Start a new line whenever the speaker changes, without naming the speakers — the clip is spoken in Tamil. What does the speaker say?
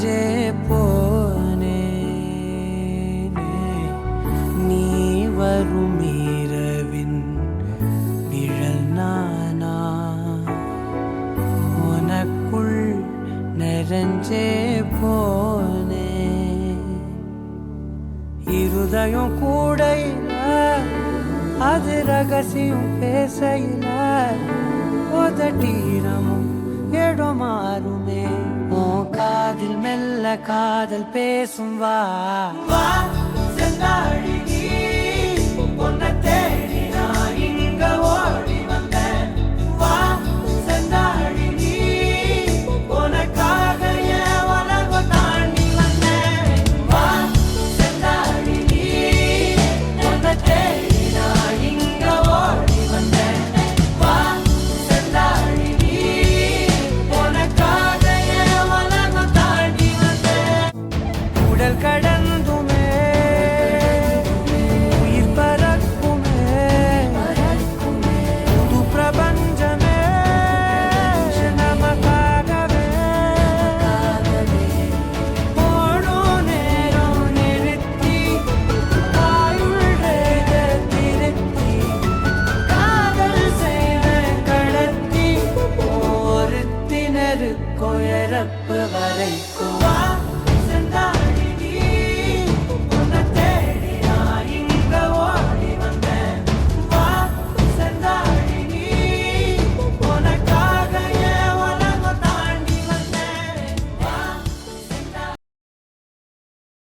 நிறைஞ்சே போனே நீ வரும் இரவின் நிழல் நானா உனக்குள் நிறைஞ்சே போனே இருதயம் கூடையில அது ரகசியம் பேசையில உதட்டீரமும் இடம் மாறுமே உன் காதில் மெல்ல காதல் பேசும் வா வா செந்தாழி நீ உன்னை தேடி நான் இங்க ஓடி வந்தேன் வா செந்தாழி நீ உனக்காக என் உலகம் தாண்டி வந்தேன் வா செந்தாழி நீ உன்னை தேடி நான் இங்க ஓடி வந்தேன் வா செந்தாழி நீ உனக்காக என் உலகம் தாண்டி வந்தேன் உடல் கடந்துமே உயிர் பறக்குமே புது பிரபஞ்சமே நமக்காகவே போடும் நேரம் நிறுத்தி ஆயுள் திருத்தி காதல் செய்வேன் கடத்தி ஒருத்தினருக்கும் இறப்பு வரைக்கும்